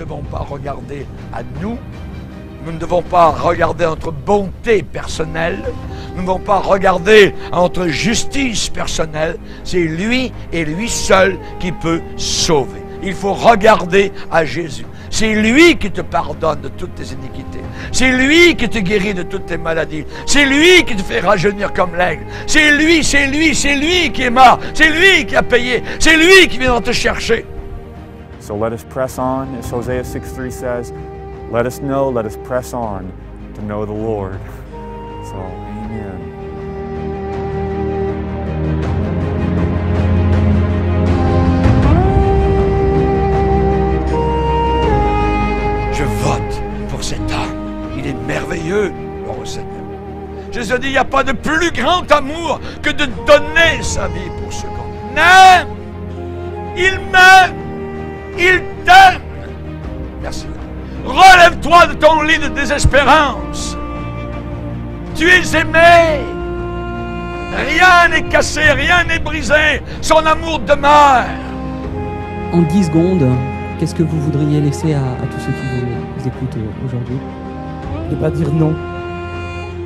devons pas regarder à nous. Nous ne devons pas regarder notre bonté personnelle. Nous ne devons pas regarder à notre justice personnelle. C'est lui et lui seul qui peut sauver. Il faut regarder à Jésus. C'est lui qui te pardonne de toutes tes iniquités. C'est lui qui te guérit de toutes tes maladies. C'est lui qui te fait rajeunir comme l'aigle. C'est lui qui est mort. C'est lui qui a payé. C'est lui qui vient te chercher. So let us press on, as Hosea 6:3 says. Let us know, let us press on to know the Lord. So, amen. Je vote pour cet homme. Il est merveilleux, ô Seigneur. Jésus a dit, il n'y a pas de plus grand amour que de donner sa vie pour ce qu'on aime. Il m'aime. Il t'aime. Merci. Relève-toi de ton lit de désespérance. Tu es aimé. Rien n'est cassé, rien n'est brisé. Son amour demeure. En 10 secondes, qu'est-ce que vous voudriez laisser à tous ceux qui vous écoutent aujourd'hui? De ne pas dire non.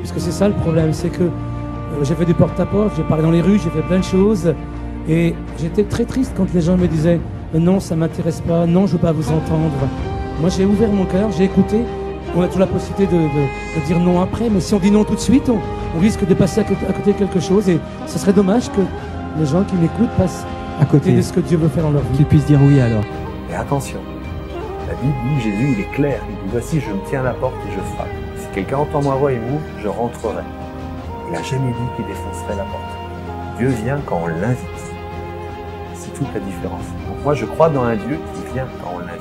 Parce que c'est ça le problème, c'est que j'ai fait du porte-à-porte, j'ai parlé dans les rues, j'ai fait plein de choses. Et j'étais très triste quand les gens me disaient « Non, ça ne m'intéresse pas, non, je ne veux pas vous entendre ». Moi, j'ai ouvert mon cœur, j'ai écouté. On a toujours la possibilité de dire non après, mais si on dit non tout de suite, on risque de passer à côté de quelque chose. Et ce serait dommage que les gens qui m'écoutent passent à côté de ce que Dieu veut faire dans leur vie. Qu'ils puissent dire oui alors. Et attention, la Bible dit, Jésus, il est clair. Il dit, voici, je me tiens à la porte et je frappe. Si quelqu'un entend ma voix et m'ouvre, je rentrerai. Il n'a jamais dit qu'il défoncerait la porte. Dieu vient quand on l'invite. C'est toute la différence. Donc moi, je crois dans un Dieu qui vient quand on l'invite,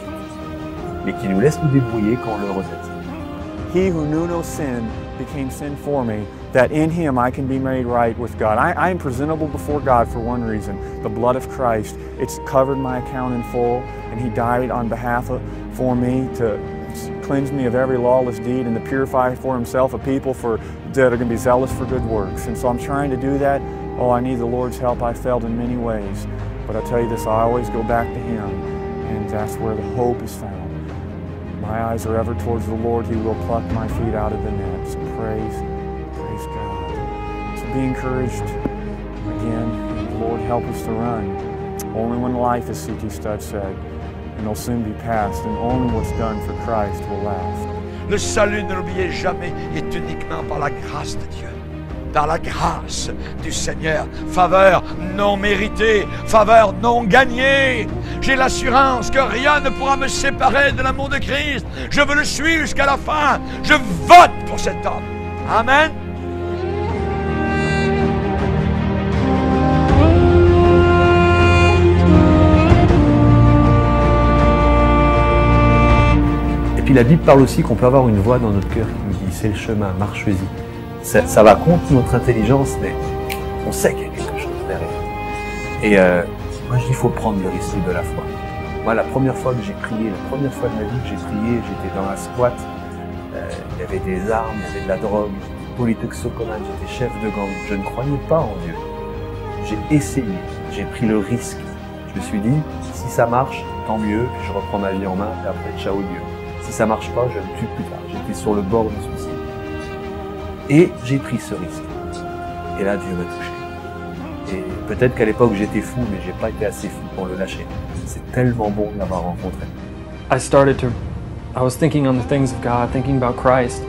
mais qui nous laisse nous débrouiller quand on le rejette. He who knew no sin became sin for me, that in him I can be made right with God. I am presentable before God for one reason, the blood of Christ. It's covered my account in full, and he died on behalf for me to cleanse me of every lawless deed and to purify for himself a people that are going to be zealous for good works. And so I'm trying to do that. Oh, I need the Lord's help. I failed in many ways. But I tell you this, I always go back to him, and that's where the hope is found. My eyes are ever towards the Lord. He will pluck my feet out of the net. So praise God. So be encouraged. Again, the Lord help us to run. Only when life, as C.T. Studd said, and it'll soon be past, and only what's done for Christ will last. Le salut, ne l'oubliez jamais, est uniquement par la grâce de Dieu. Par la grâce du Seigneur, faveur non méritée, faveur non gagnée. J'ai l'assurance que rien ne pourra me séparer de l'amour de Christ. Je veux le suivre jusqu'à la fin. Je vote pour cet homme. Amen. Et puis la Bible parle aussi qu'on peut avoir une voix dans notre cœur qui nous dit « c'est le chemin, marche-y ». Ça va contre notre intelligence, mais on sait qu'il y a quelque chose derrière. Et moi je dis qu'il faut prendre le risque de la foi. Moi la première fois que j'ai prié, la première fois de ma vie que j'ai prié, j'étais dans un squat, il y avait des armes, il y avait de la drogue, polytoxicomane, j'étais chef de gang, je ne croyais pas en Dieu. J'ai essayé, j'ai pris le risque. Je me suis dit, si ça marche, tant mieux, puis je reprends ma vie en main, et après ciao Dieu. Si ça marche pas, je me tue plus tard. J'étais sur le bord du suicide. Et j'ai pris ce risque. Et là, Dieu m'a touché. Et peut-être qu'à l'époque, j'étais fou, mais j'ai pas été assez fou pour le lâcher. C'est tellement bon de l'avoir rencontré. I was thinking on the things of God, thinking about Christ,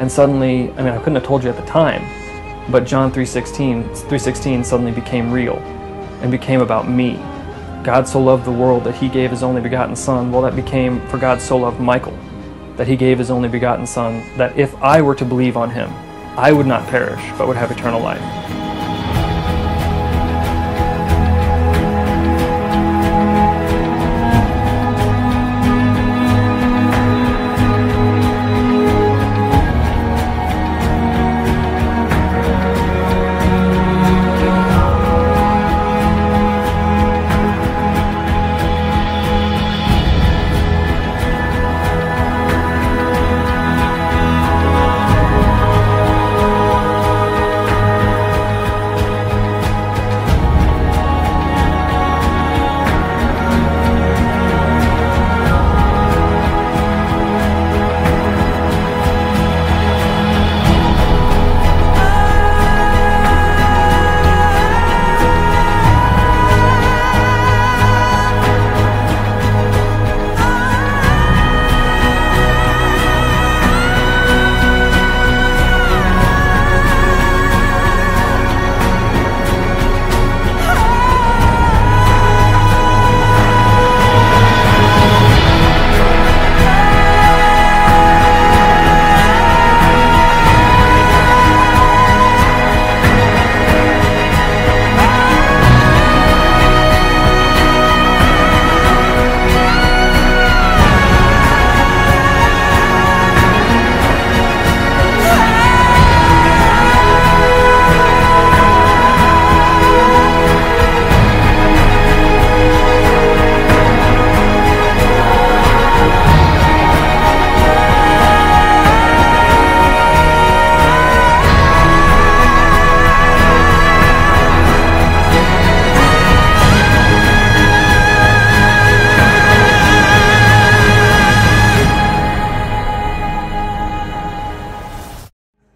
and suddenly, I couldn't have told you at the time, but John 3:16 suddenly became real and became about me. God so loved the world that he gave his only begotten son. Well, that became, for God so loved Michael, that he gave his only begotten son, that if I were to believe on him, I would not perish, but would have eternal life.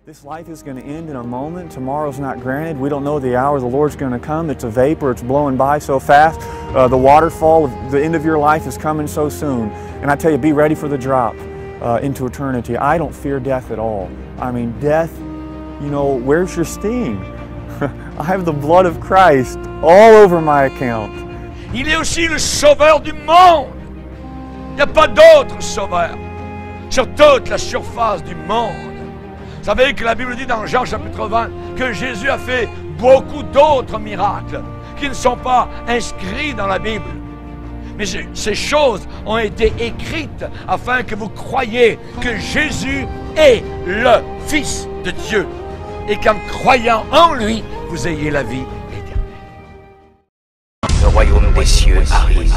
This life is going to end in a moment. Tomorrow's not granted. We don't know the hour the Lord's going to come. It's a vapor. It's blowing by so fast. The waterfall of the end of your life is coming so soon. And I tell you, be ready for the drop into eternity. I don't fear death at all. I mean, death, you know, where's your sting? I have the blood of Christ all over my account. Il est aussi le sauveur du monde. Il n'y a pas d'autre sauveur sur toute la surface du monde. Vous savez que la Bible dit dans Jean chapitre 20 que Jésus a fait beaucoup d'autres miracles qui ne sont pas inscrits dans la Bible. Mais ces choses ont été écrites afin que vous croyiez que Jésus est le Fils de Dieu et qu'en croyant en lui, vous ayez la vie éternelle. Le royaume des cieux arrive.